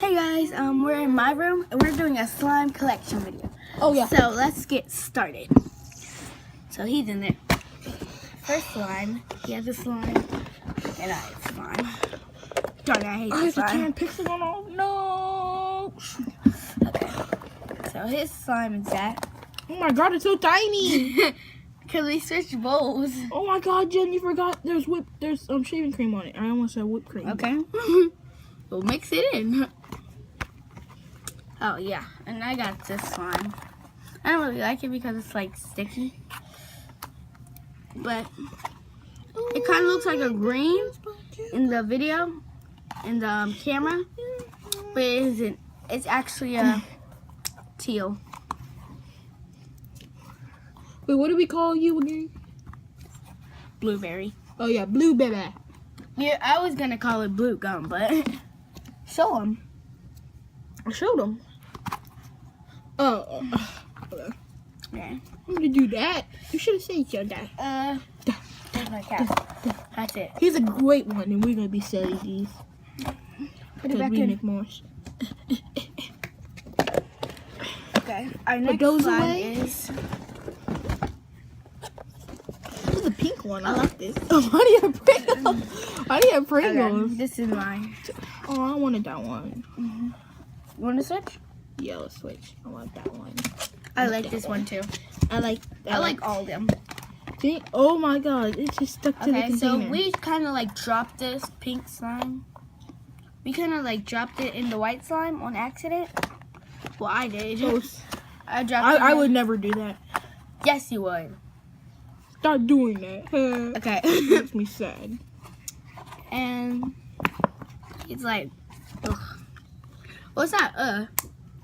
Hey guys, we're in my room and we're doing a slime collection video. Oh yeah. So let's get started. So he's in there. First slime, he has a slime, and I have slime. Darn, I hate this slime. I can't pick it off. No. Okay. So his slime is that. Oh my god, it's so tiny. Cause we switched bowls. Oh my god, Jen, you forgot there's shaving cream on it. I almost said whipped cream. Okay. We'll mix it in. Oh yeah, and I got this slime. I don't really like it because it's like sticky. But it kind of looks like a green in the video, in the camera. But it isn't. It's actually a teal. Wait, what do we call you again? Blueberry. Oh yeah, blueberry. Yeah, I was gonna call it blue gum, but show them. I showed them. Oh. Yeah. I'm gonna do that. You should have said your dad. There's my cat. That's it. He's a great one, and we're gonna be selling these. Put it back we in. make more. Okay. Our next those slime away? is. This is the pink one. I like this. Oh, why do you have Pringles? Why do you have Pringles? Okay, this is mine. Oh, I wanted that one. You want to switch? Yeah, let's switch. I want that one. I like this one too. I like all of them. Oh my god, it just stuck to the Okay, so container. we kind of like dropped this pink slime. We kind of like dropped it in the white slime on accident. Well, I did. I dropped it. I would never do that. Yes, you would. Stop doing that. Okay. It makes me sad. And it's like, ugh. Well, it's not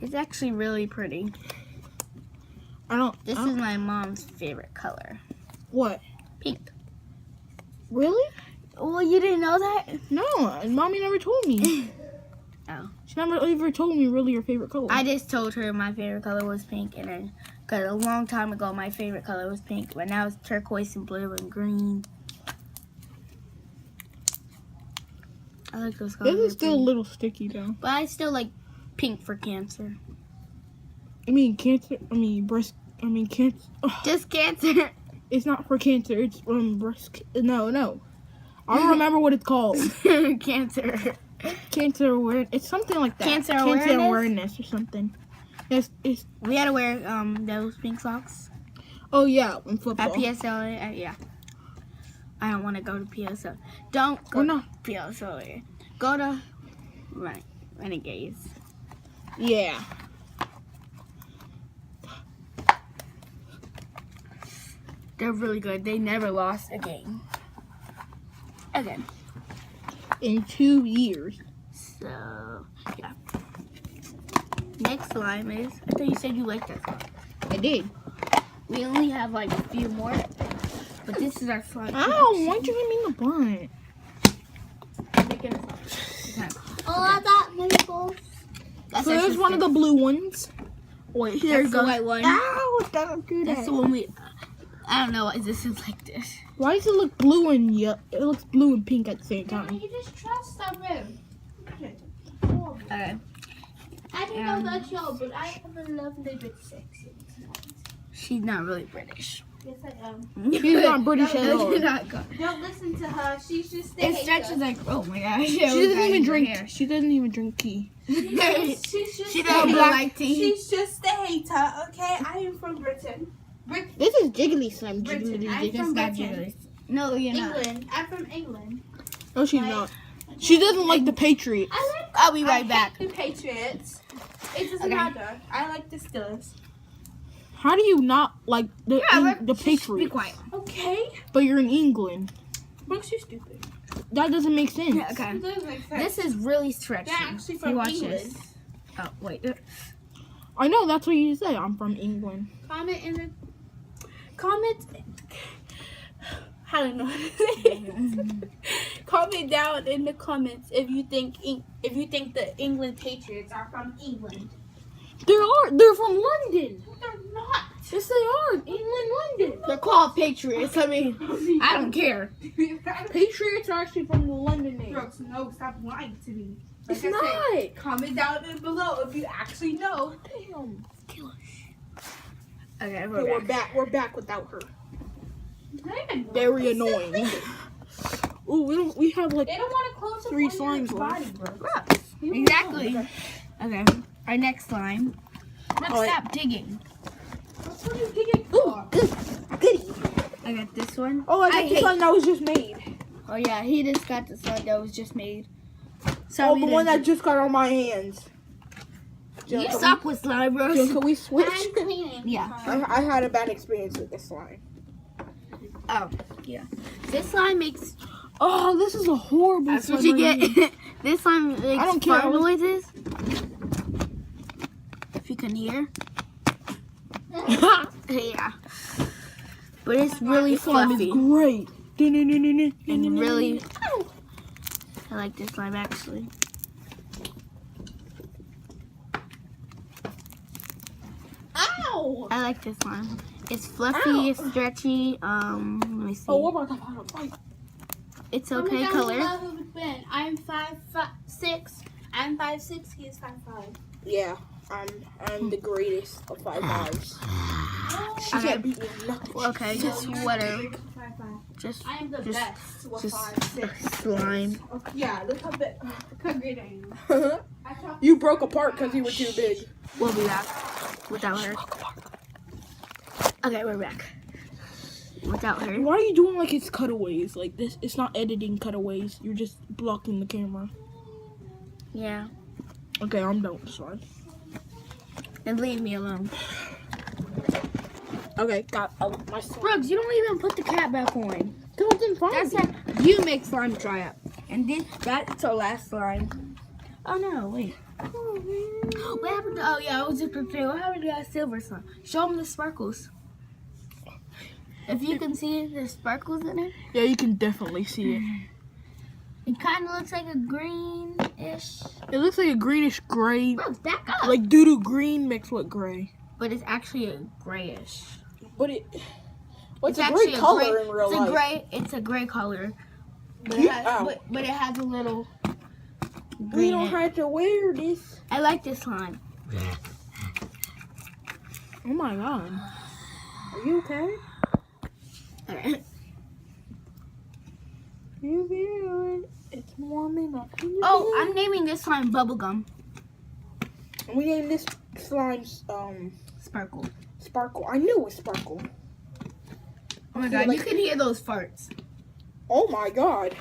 It's actually really pretty. This is my mom's favorite color. What? Pink. Really? Well, you didn't know that? No, mommy never told me. Oh. She never ever told me really your favorite color. I just told her my favorite color was pink, and then, because a long time ago my favorite color was pink, but now it's turquoise and blue and green. I like those colors. This is still a little sticky though. But I still like pink for cancer. Cancer. Just cancer. It's not for cancer. It's breast. No. I don't remember what it's called. Cancer. Cancer awareness. It's something like that. Cancer awareness or something. It's. We had to wear those pink socks Oh yeah, in football. at PSL. Yeah. I don't want to go to PSL. Don't go Or not. to PSL. Go to Renegades. Yeah. They're really good. They never lost a game. Again. In 2 years. So, yeah. Next slime is, I thought you said you liked that slime. I did. We only have like a few more, but this is our slime. Ow! Why'd you hit me in the butt? Oh, I got Michaels. So there's one of the blue ones. Wait, here's the white one. Ow! Don't do that. That's the one we. I don't know why this is like this. Why does it look blue and yellow? It looks blue and pink at the same time. You just trust the room. Okay. I don't know about y'all, but I have a lovely bit sexy tonight. She's not really British. Yes, I am. She's not British at all. You're not good. Don't listen to her. She's just a It hater. stretches like, oh my gosh. She doesn't even drink. She doesn't even drink tea. She's just She a doesn't hater. like tea. She's just a hater, okay? I am from Britain. This is jiggly slime. Britain. Jiggly, I'm jiggly. from not Britain. English. No, you're not. England. I'm from England. No, she's not. She doesn't like the Patriots. I'll be right back. The Patriots. It doesn't Okay. matter. I like the Steelers. How do you not like the Be Patriots? quiet. Okay. But you're in England. Brooks, you stupid. That doesn't make sense. Yeah, okay. It doesn't make sense. This is really stretchy. They're actually You from watch England. this. Oh, wait. I know, that's what you say. I'm from England. Comment in the comment. I don't know. How to say it. Comment down in the comments if you think the England Patriots are from England. They're from London. They're not. Yes, they are. England, London. They're called Patriots. I mean, I don't care. Patriots are actually from the London name. Brooks, no, stop lying to me. Like It's I not. said, comment down below if you actually know. Damn. Okay, Okay, we're back. we're back without her. They Very annoying. Ooh, we have like don't want to close up 3 on your slimes body, left. bro. Exactly. Okay, our next slime. Look, Oh, wait. stop digging. What are you digging Ooh, for? goody. I got this one. Oh, I got this hate- one that was just made. Oh yeah, he just got this one that was just made. So Oh, the one that just got on my hands. you suck with slime, bros. Jill, can we switch? I'm cleaning. Yeah. I had a bad experience with this slime. Oh, yeah. This slime makes. Oh, this is a horrible That's slime. what you right here. get. This slime makes I don't care, fart I was- noises. If you can hear. Yeah. But it's really This slime is fluffy great. and really. I like this slime actually. Ow! I like this slime. It's fluffy, it's stretchy. Let me see. Oh, what about the fight? It's Comment okay down color. below who would win. I'm 5'6". I'm 5'6". He is 5'5". Yeah, I'm the greatest of 5'5". She Okay. can't beat me in nothing. Okay, just whatever. 5'5". Just I am the Just- best with just 5'6". slime. Yeah, look how big. Look how great I am. I thought You broke apart because you were too big. We'll be back without her. Okay, we're back. Without her. Why are you doing like it's cutaways? Like this, it's not editing cutaways. You're just blocking the camera. Yeah. Okay, I'm done with the slime. And leave me alone. Okay, got my slime. Brooks, you don't even put the cap back on. Don't then find That's it. how you make slime dry up. And then that's our last slime. Oh no, wait. What happened to, oh yeah, I was just gonna say, what happened to that silver slime? Show them the sparkles. If you can see the sparkles in it, Yeah, you can definitely see it. it kind of looks like a greenish. It looks like a greenish gray, Brooks, back up. like doo-doo green mixed with gray. But it's actually a grayish. But it's a actually great color gray, in real it's life. A gray, it's a gray color. But Get out. but it has a little We green don't in it. have to wear this. I like this slime. Oh my god. Are you okay? Alright. You feel it? It's warming up. Can you Oh, feel I'm naming this slime Bubblegum. it? We named this slime Sparkle. Sparkle. I knew it was Sparkle. Oh my feel god, like- you can hear those farts. Oh my god.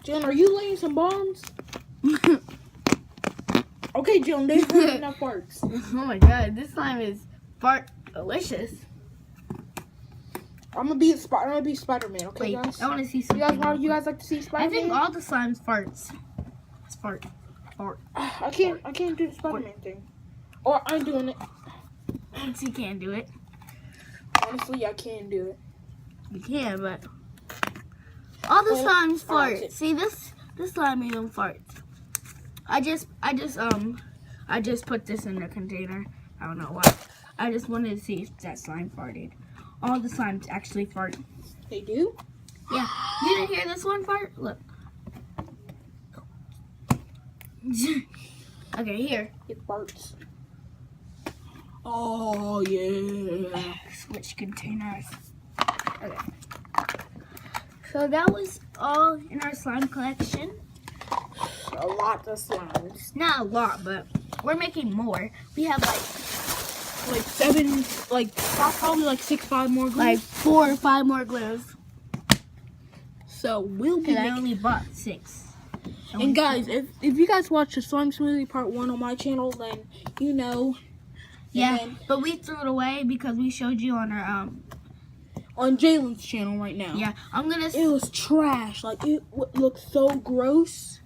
Jen, are you laying some bombs? Okay, Jen, there's not enough farts. Oh my god, this slime is fart delicious. I'm gonna be Spider-Man, okay, Wait, guys? I want to see You something. guys like to see I Spider-Man? think all the slimes farts. It's fart. Fart. I can't do the Spider-Man thing. Or I'm doing it. You can't do it. Honestly, I can do it. You can, but all the Well, slimes I fart. like it. See this slime even farts. I just put this in the container. I don't know why. I just wanted to see if that slime farted. All the slimes actually fart. They do? Yeah. You didn't hear this one fart? Look. Okay, here. It farts. Oh, yeah. Switch containers. Okay. So that was all in our slime collection. A lot of slimes. Not a lot, but we're making more. We have Probably like 6-5 more glues. like 4 or 5 more glues. So we'll be Because I making... only bought 6. And guys, if you guys watch the Slime Smoothie Part 1 on my channel, then you know. Yeah, And but we threw it away because we showed you on our on Jalen's channel right now. yeah. I'm gonna. It was trash. Like, it looked so gross.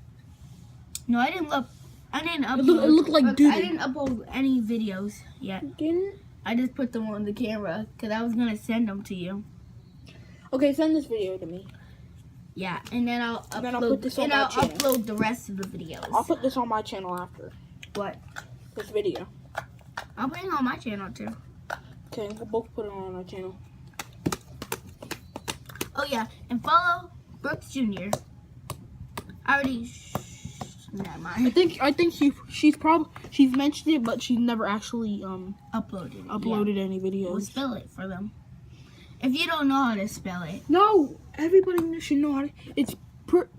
No, I didn't upload. It looked like I doo-doo. didn't upload any videos yet. Didn't? I just put them on the camera because I was gonna send them to you. Okay, send this video to me. Yeah, and then I'll upload. And then I'll put this on and my I'll channel. upload the rest of the videos. I'll put this on my channel after What? this video. I'll put it on my channel too. Okay, we'll both put it on our channel. Oh yeah, and follow Brooks Jr. I already Never I mind. think she's mentioned it, but she's never actually Uploaded it. any videos. We'll spell it for them. If you don't know how to spell it. No, everybody should know how to. It's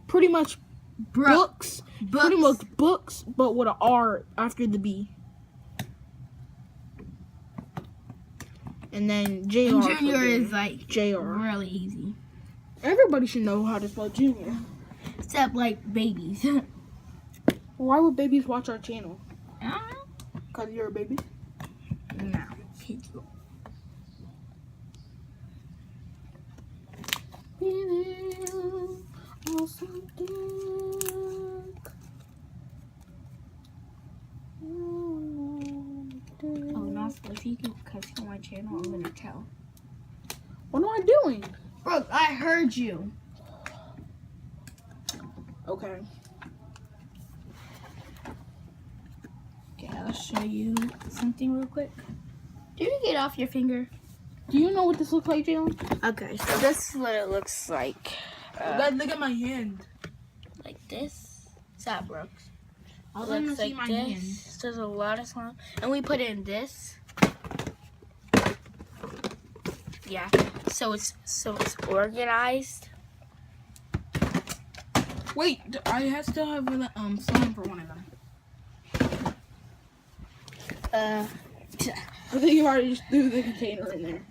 pretty much books. Pretty much books, but with an R after the B. And then JR. And Junior is like JR. really easy. Everybody should know how to spell Junior. Except like babies. Why would babies watch our channel? I don't know. Because you're a baby? No. Kids. Oh, not so if you can cuss on my channel, I'm gonna tell. What am I doing? Brooke, I heard you. Okay. Okay, I'll show you something real quick. Did you get off your finger? Do you know what this looks like, Jalen? Okay, so this is what it looks like. Look at my hand. Like this. Is that Brooks? All Looks like this. There's a lot of slime. And we put in this. Yeah. So it's organized. Wait, I still have slime for one of them. I think you already just threw the container in there.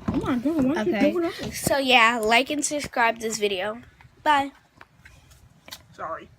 Oh my god, why did you do it? So yeah, like and subscribe this video. Bye. Sorry.